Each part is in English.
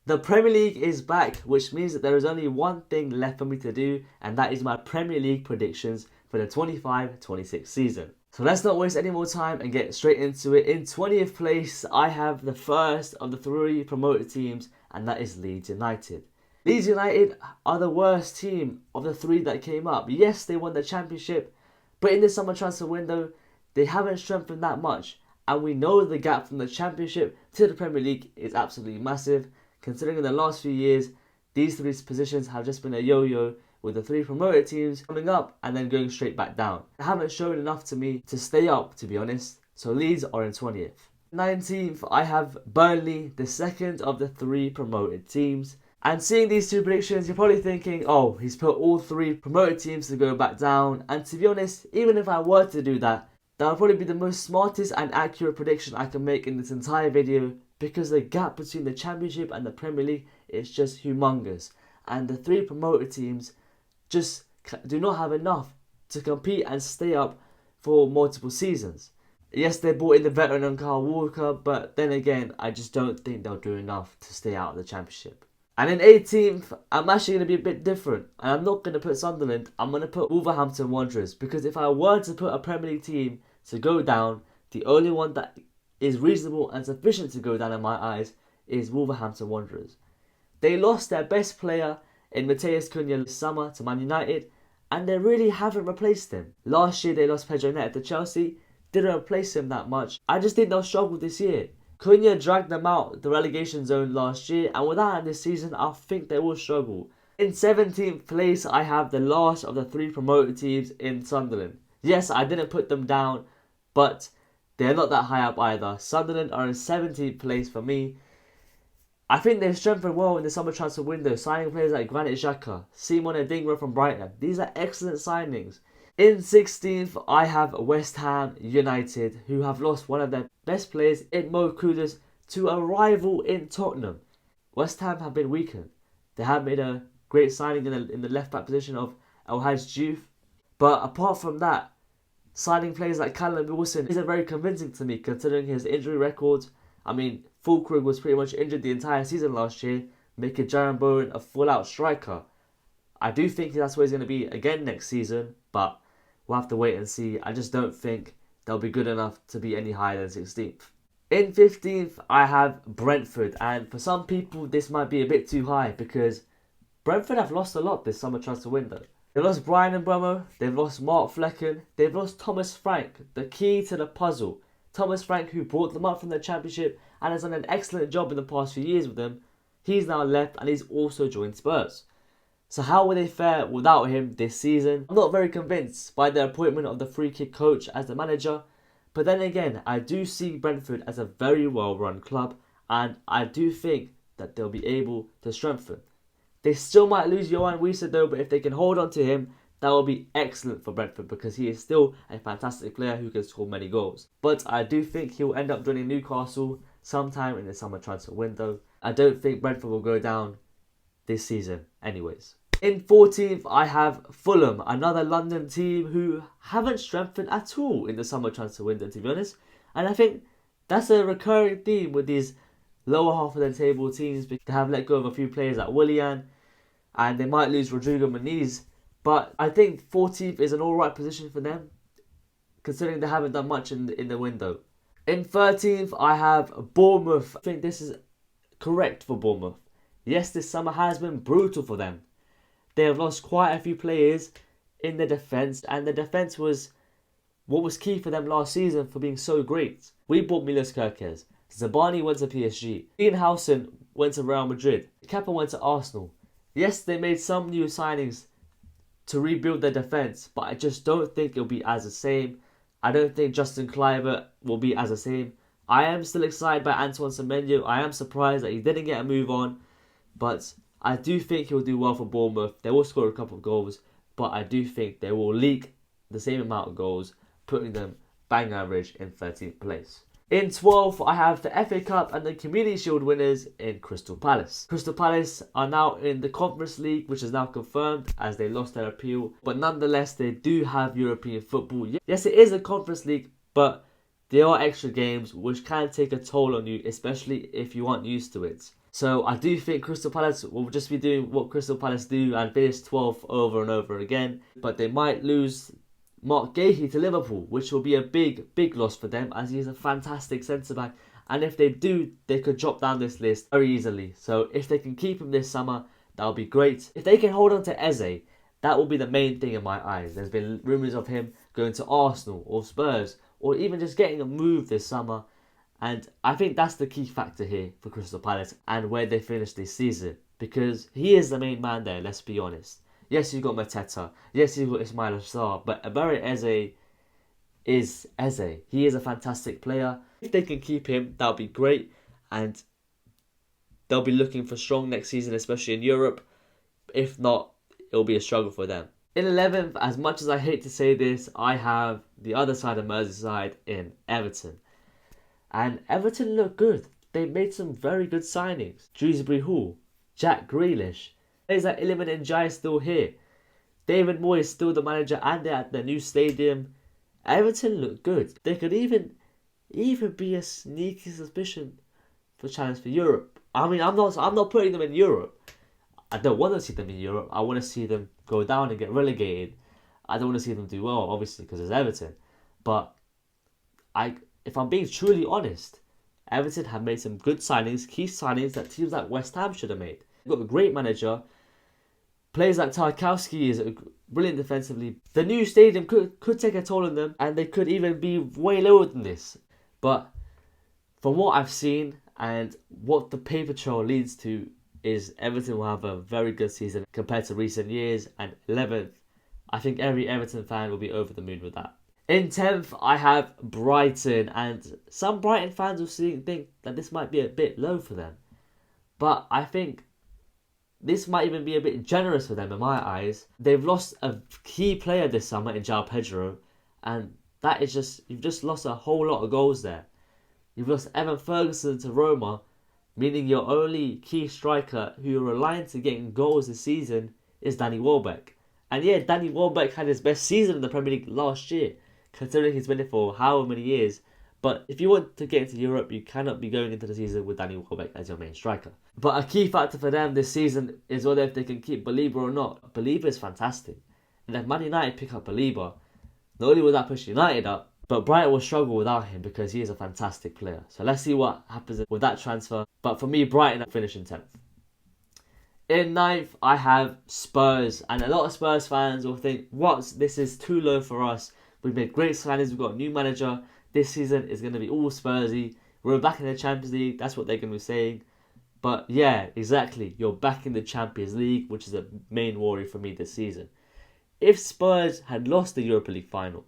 The Premier League is back, which means that there is only one thing left for me to do, and that is my Premier League predictions for the 25-26 season. So let's not waste any more time and get straight into it. In 20th place, I have the first of the three promoted teams, and that is Leeds United. Leeds United are the worst team of the three that came up. Yes, they won the Championship, but in the summer transfer window, they haven't strengthened that much. And we know the gap from the Championship to the Premier League is absolutely massive. Considering in the last few years, these three positions have just been a yo-yo, with the three promoted teams coming up and then going straight back down. They haven't shown enough to me to stay up, to be honest. So Leeds are in 20th. 19th, I have Burnley, the second of the three promoted teams. And seeing these two predictions, you're probably thinking, oh, he's put all three promoted teams to go back down. And to be honest, even if I were to do that, that would probably be the most smartest and accurate prediction I can make in this entire video, because the gap between the Championship and the Premier League is just humongous. And the three promoted teams just do not have enough to compete and stay up for multiple seasons. Yes, they brought in the veteran Kyle Walker, but then again, I just don't think they'll do enough to stay out of the Championship. And in 18th, I'm actually going to be a bit different. And I'm not going to put Sunderland, I'm going to put Wolverhampton Wanderers. Because if I were to put a Premier League team to go down, the only one that is reasonable and sufficient to go down in my eyes is Wolverhampton Wanderers. They lost their best player in Matheus Cunha this summer to Man United, and they really haven't replaced him. Last year they lost Pedro Neto to Chelsea, didn't replace him that much. I just think they'll struggle this year. Cunha dragged them out the relegation zone last year, and without him this season, I think they will struggle. In 17th place, I have the last of the three promoted teams in Sunderland. Yes, I didn't put them down, but they're not that high up either. Sunderland are in 17th place for me. I think they've strengthened well in the summer transfer window, signing players like Granit Xhaka, Simon Adingra from Brighton. These are excellent signings. In 16th, I have West Ham United, who have lost one of their best players in Mo Kudus to a rival in Tottenham. West Ham have been weakened. They have made a great signing in the left back position of El Hadji Diouf. But apart from that, signing players like Callum Wilson isn't very convincing to me, considering his injury records. I mean, Fulkrug was pretty much injured the entire season last year, making Jarrod Bowen a full-out striker. I do think that's where he's going to be again next season, but we'll have to wait and see. I just don't think they'll be good enough to be any higher than 16th. In 15th, I have Brentford, and for some people this might be a bit too high because Brentford have lost a lot this summer transfer window. They've lost Brian Mbeumo, they've lost Mark Flecken, they've lost Thomas Frank, the key to the puzzle. Thomas Frank, who brought them up from the Championship and has done an excellent job in the past few years with them, he's now left and he's also joined Spurs. So how will they fare without him this season? I'm not very convinced by the appointment of the free kick coach as the manager, but then again, I do see Brentford as a very well run club, and I do think that they'll be able to strengthen. They still might lose Yoane Wissa though, but if they can hold on to him, that will be excellent for Brentford because he is still a fantastic player who can score many goals. But I do think he'll end up joining Newcastle sometime in the summer transfer window. I don't think Brentford will go down this season anyways. In 14th, I have Fulham, another London team who haven't strengthened at all in the summer transfer window, to be honest. And I think that's a recurring theme with these lower half of the table teams. They have let go of a few players like Willian, and they might lose Rodrigo Muniz. But I think 14th is an alright position for them, considering they haven't done much in the window. In 13th, I have Bournemouth. I think this is correct for Bournemouth. Yes, this summer has been brutal for them. They have lost quite a few players in the defence, and the defence was what was key for them last season for being so great. We bought Milos Kerkez. Zabani went to PSG. Ian Howson went to Real Madrid. Kepa went to Arsenal. Yes, they made some new signings to rebuild their defence, but I just don't think it'll be as the same. I don't think Justin Kluivert will be as the same. I am still excited by Antoine Semenyo. I am surprised that he didn't get a move on, but I do think he'll do well for Bournemouth. They will score a couple of goals, but I do think they will leak the same amount of goals, putting them bang average in 13th place. In 12th, I have the FA Cup and the Community Shield winners in Crystal Palace. Crystal Palace are now in the Conference League, which is now confirmed as they lost their appeal. But nonetheless, they do have European football. Yes, it is a Conference League, but there are extra games which can take a toll on you, especially if you aren't used to it. So I do think Crystal Palace will just be doing what Crystal Palace do and finish 12th over and over again. But they might lose Mark Guéhi to Liverpool, which will be a big loss for them, as he's a fantastic centre-back. And if they do, they could drop down this list very easily. So if they can keep him this summer, that'll be great. If they can hold on to Eze, that will be the main thing in my eyes. There's been rumours of him going to Arsenal or Spurs, or even just getting a move this summer. And I think that's the key factor here for Crystal Palace and where they finish this season. Because he is the main man there, let's be honest. Yes, you've got Mateta. Yes, you've got Ismail Assar. But Ebere Eze is Eze. He is a fantastic player. If they can keep him, that'll be great. And they'll be looking for strong next season, especially in Europe. If not, it'll be a struggle for them. In 11th, as much as I hate to say this, I have the other side of Merseyside in Everton. And Everton look good. They made some very good signings. Dewsbury Hall, Jack Grealish. Players like Iliman Ndiaye still here. David Moyes still the manager and they're at the new stadium. Everton look good. They could even be a sneaky suspicion for challenge for Europe. I mean, I'm not putting them in Europe. I don't want to see them in Europe. I want to see them go down and get relegated. I don't want to see them do well, obviously, because it's Everton. But if I'm being truly honest, Everton have made some good signings, key signings that teams like West Ham should have made. They've got a great manager. Players like Tarkowski is brilliant defensively. The new stadium could take a toll on them, and they could even be way lower than this. But from what I've seen and what the paper trail leads to, is Everton will have a very good season compared to recent years. And 11th, I think every Everton fan will be over the moon with that. In 10th, I have Brighton, and some Brighton fans will think that this might be a bit low for them. But I think this might even be a bit generous for them in my eyes. They've lost a key player this summer in João Pedro, and that is you've just lost a whole lot of goals there. You've lost Evan Ferguson to Roma, meaning your only key striker who you're relying to getting goals this season is Danny Welbeck. And yeah, Danny Welbeck had his best season in the Premier League last year, considering he's been there for however many years. But if you want to get into Europe, you cannot be going into the season with Danny Welbeck as your main striker. But a key factor for them this season is whether if they can keep Belieber or not. Belieber is fantastic. And if Man United pick up Belieber, not only will that push United up, but Brighton will struggle without him because he is a fantastic player. So let's see what happens with that transfer. But for me, Brighton finish in 10th. In 9th, I have Spurs. And a lot of Spurs fans will think, this is too low for us. We've made great signings, we've got a new manager. This season is going to be all Spursy. We're back in the Champions League, that's what they're going to be saying. But yeah, exactly, you're back in the Champions League, which is a main worry for me this season. If Spurs had lost the Europa League final,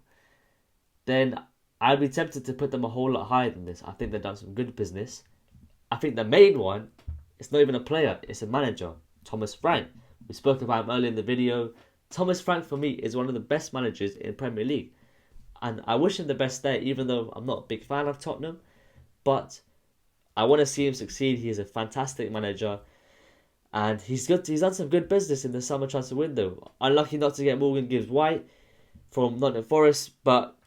then I'd be tempted to put them a whole lot higher than this. I think they've done some good business. I think the main one, it's not even a player, it's a manager, Thomas Frank. We spoke about him earlier in the video. Thomas Frank for me is one of the best managers in Premier League. And I wish him the best there, even though I'm not a big fan of Tottenham. But I want to see him succeed. He is a fantastic manager. And he's done some good business in the summer transfer window. Unlucky not to get Morgan Gibbs-White from Nottingham Forest, but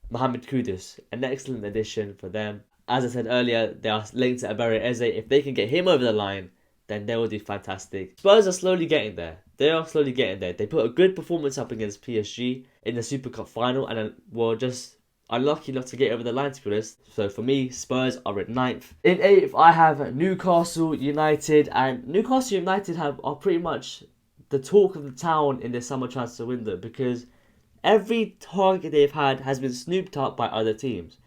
Mohamed Kudus, an excellent addition for them. As I said earlier, they are linked to Ebere Eze. If they can get him over the line, then they will do fantastic. Spurs are slowly getting there. They are slowly getting there. They put a good performance up against PSG in the Super Cup final and were just unlucky not to get over the line, to be honest. So for me, Spurs are at 9th. In 8th, I have Newcastle United. And Newcastle United are pretty much the talk of the town in the summer transfer window because every target they've had has been snooped up by other teams.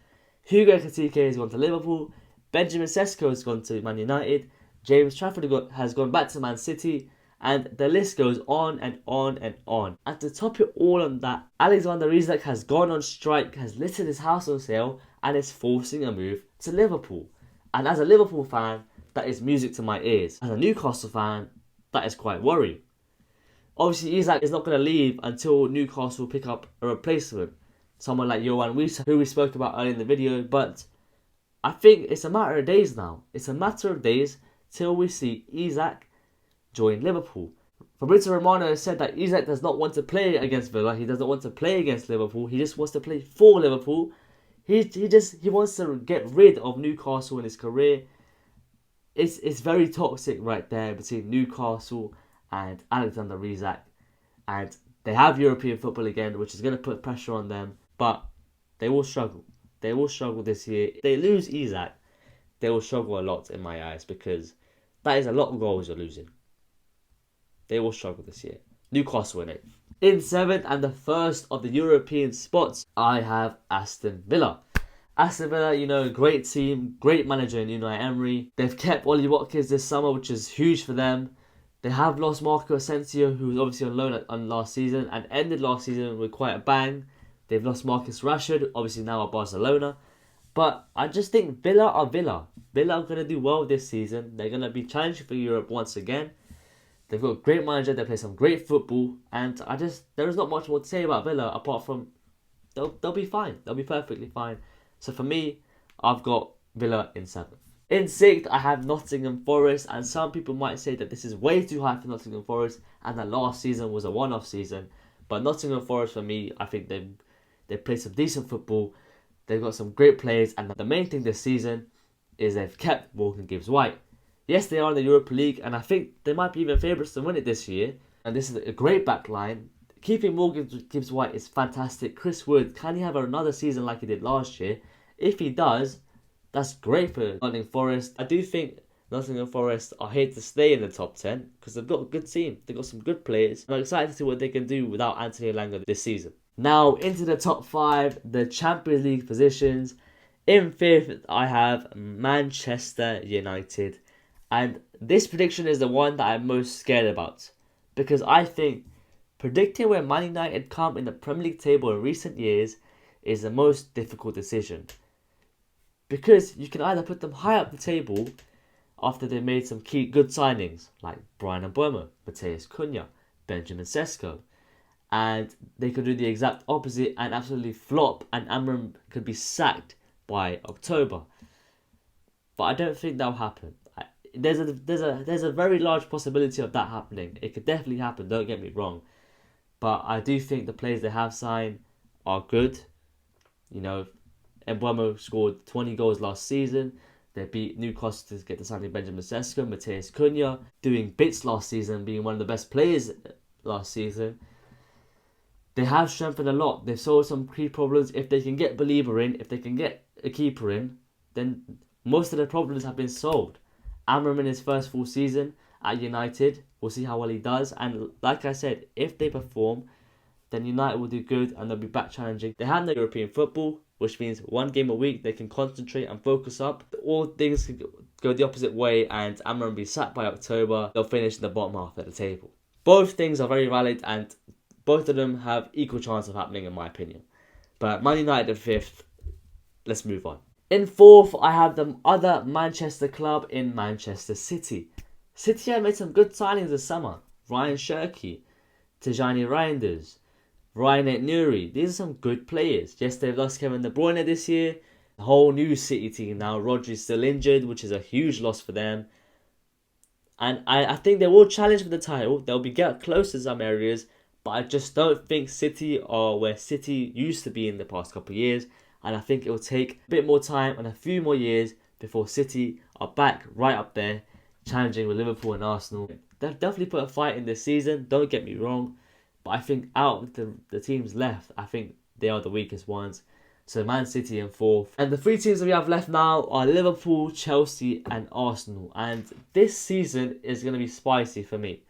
Hugo Ekitike has gone to Liverpool. Benjamin Sesko has gone to Man United. James Trafford has gone back to Man City. And the list goes on and on and on. And to top it all on that, Alexander Isak has gone on strike, has listed his house on sale, and is forcing a move to Liverpool. And as a Liverpool fan, that is music to my ears. As a Newcastle fan, that is quite worrying. Obviously, Isak is not going to leave until Newcastle pick up a replacement. Someone like Yoane Wissa, who we spoke about earlier in the video. But I think it's a matter of days now. It's a matter of days till we see Isak join Liverpool. Fabrizio Romano has said that Isak does not want to play against Villa. He doesn't want to play against Liverpool. He just wants to play for Liverpool. He wants to get rid of Newcastle in his career. it's very toxic right there between Newcastle and Alexander Isak, and they have European football again, which is going to put pressure on them, but they will struggle. They will struggle this year. If they lose Isak, they will struggle a lot in my eyes, because that is a lot of goals you're losing. They will struggle this year. Newcastle in 8th. In 7th, and the first of the European spots, I have Aston Villa. Aston Villa, great team, great manager in Unai Emery. They've kept Ollie Watkins this summer, which is huge for them. They have lost Marco Asensio, who was obviously on loan on last season, and ended last season with quite a bang. They've lost Marcus Rashford, obviously now at Barcelona. But I just think Villa are Villa. Villa are going to do well this season. They're going to be challenging for Europe once again. They've got a great manager, they play some great football, and there is not much more to say about Villa apart from they'll be fine. They'll be perfectly fine. So for me, I've got Villa in 7th. In 6th, I have Nottingham Forest, and some people might say that this is way too high for Nottingham Forest, and that last season was a one-off season. But Nottingham Forest, for me, I think they play some decent football. They've got some great players, and the main thing this season is they've kept Morgan Gibbs-White. Yes, they are in the Europa League, and I think they might be even favourites to win it this year. And this is a great back line. Keeping Morgan Gibbs-White is fantastic. Chris Wood, can he have another season like he did last year? If he does, that's great for Nottingham Forest. I do think Nottingham Forest are here to stay in the top 10 because they've got a good team. They've got some good players. I'm excited to see what they can do without Anthony Elanga this season. Now, into the top 5, the Champions League positions. In 5th, I have Manchester United. And this prediction is the one that I'm most scared about, because I think predicting where Man United come in the Premier League table in recent years is the most difficult decision. Because you can either put them high up the table after they made some key good signings like Bryan Mbeumo, Matheus Cunha, Benjamin Sesko, and they could do the exact opposite and absolutely flop, and Amorim could be sacked by October. But I don't think that'll happen. There's a very large possibility of that happening. It could definitely happen, don't get me wrong. But I do think the players they have signed are good. Mbeumo scored 20 goals last season. They beat Newcastle to get the signing Benjamin Sesko, Matheus Cunha, doing bits last season, being one of the best players last season. They have strengthened a lot. They've solved some key problems. If they can get Belieber in, if they can get a keeper in, then most of the problems have been solved. Amorim in his first full season at United, we'll see how well he does. And like I said, if they perform, then United will do good and they'll be back challenging. They have no European football, which means one game a week they can concentrate and focus up. All things can go the opposite way and Amorim will be sacked by October. They'll finish in the bottom half of the table. Both things are very valid and both of them have equal chance of happening in my opinion. But Man United at 5th, let's move on. In 4th, I have the other Manchester club in Manchester City. City have made some good signings this summer. Ryan Cherki, Tijani Reinders, Ryan Aït-Nouri. These are some good players. Yes, they've lost Kevin De Bruyne this year. The whole new City team now. Rodri's still injured, which is a huge loss for them. And I think they will challenge for the title. They'll be get close to some areas. But I just don't think City are where City used to be in the past couple of years. And I think it will take a bit more time and a few more years before City are back right up there, challenging with Liverpool and Arsenal. They'll definitely put a fight in this season, don't get me wrong. But I think out of the teams left, I think they are the weakest ones. So Man City in 4th. And the 3 teams that we have left now are Liverpool, Chelsea and Arsenal. And this season is going to be spicy for me.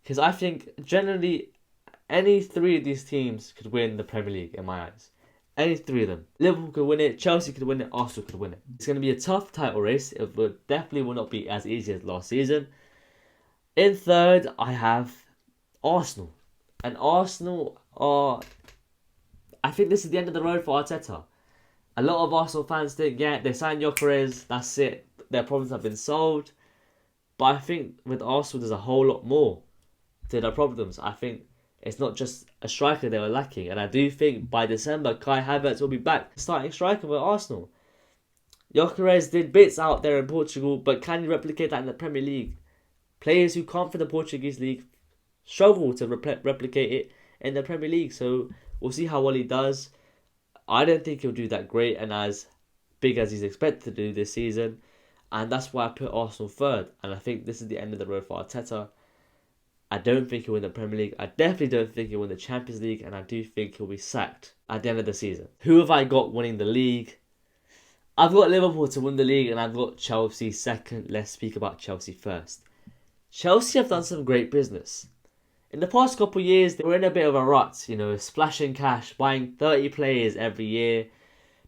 Because I think generally any 3 of these teams could win the Premier League in my eyes. Any 3 of them. Liverpool could win it, Chelsea could win it, Arsenal could win it. It's going to be a tough title race. It definitely will not be as easy as last season. In 3rd, I have Arsenal. And Arsenal are... I think this is the end of the road for Arteta. A lot of Arsenal fans think, yeah, they signed Gyökeres, that's it. Their problems have been solved. But I think with Arsenal, there's a whole lot more to their problems. I think it's not just a striker they were lacking. And I do think by December, Kai Havertz will be back starting striker for Arsenal. Gyökeres did bits out there in Portugal, but can you replicate that in the Premier League? Players who come from the Portuguese league struggle to replicate it in the Premier League. So we'll see how well he does. I don't think he'll do that great and as big as he's expected to do this season. And that's why I put Arsenal third. And I think this is the end of the road for Arteta. I don't think he'll win the Premier League. I definitely don't think he'll win the Champions League. And I do think he'll be sacked at the end of the season. Who have I got winning the league? I've got Liverpool to win the league and I've got Chelsea second. Let's speak about Chelsea first. Chelsea have done some great business. In the past couple of years, they were in a bit of a rut, splashing cash, buying 30 players every year.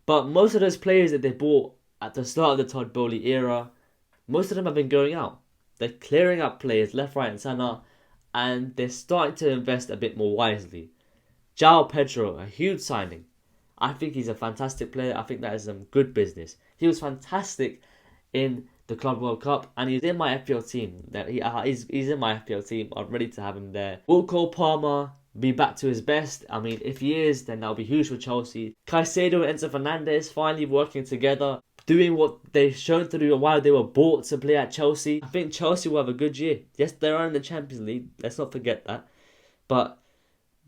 But most of those players that they bought at the start of the Todd Bowley era, most of them have been going out. They're clearing up players left, right and centre, and they're starting to invest a bit more wisely. João Pedro, a huge signing. I think he's a fantastic player. I think that is some good business. He was fantastic in the Club World Cup, and he's in my FPL team. He's in my FPL team. I'm ready to have him there. Will Cole Palmer be back to his best? I mean, if he is, then that'll be huge for Chelsea. Caicedo and Enzo Fernandez finally working together, doing what they've shown to do while they were bought to play at Chelsea. I think Chelsea will have a good year. Yes, they're in the Champions League. Let's not forget that. But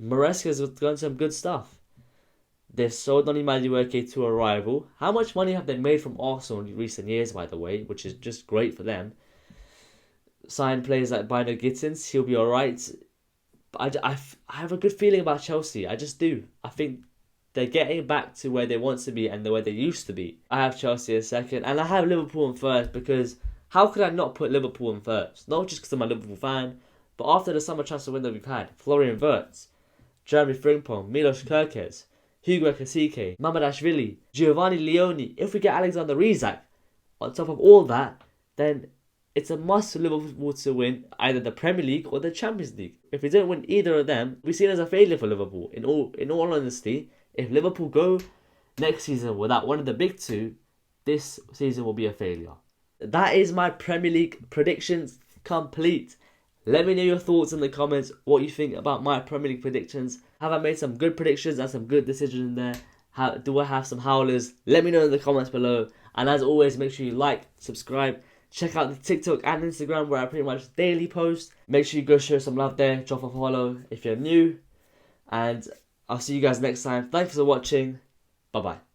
Maresca's done some good stuff. They've sold Donny Madueke to a rival. How much money have they made from Arsenal in recent years, by the way, which is just great for them. Signed players like Bino Gittins, he'll be alright. But I have a good feeling about Chelsea. I just do. I think they're getting back to where they want to be and the way they used to be. I have Chelsea in second, and I have Liverpool in first because how could I not put Liverpool in first? Not just because I'm a Liverpool fan, but after the summer transfer window we've had, Florian Wirtz, Jeremy Frimpong, Milos Kerkez, Hugo Ekitike, Mamardashvili, Giovanni Leone. If we get Alexander Isak on top of all that, then it's a must for Liverpool to win either the Premier League or the Champions League. If we don't win either of them, we're seen as a failure for Liverpool. In all honesty, if Liverpool go next season without one of the big two, this season will be a failure. That is my Premier League predictions complete. Let me know your thoughts in the comments, what you think about my Premier League predictions. Have I made some good predictions and some good decisions in there? Do I have some howlers? Let me know in the comments below. And as always, make sure you like, subscribe, check out the TikTok and Instagram where I pretty much daily post. Make sure you go show some love there, drop a follow if you're new. And I'll see you guys next time. Thanks for watching. Bye bye.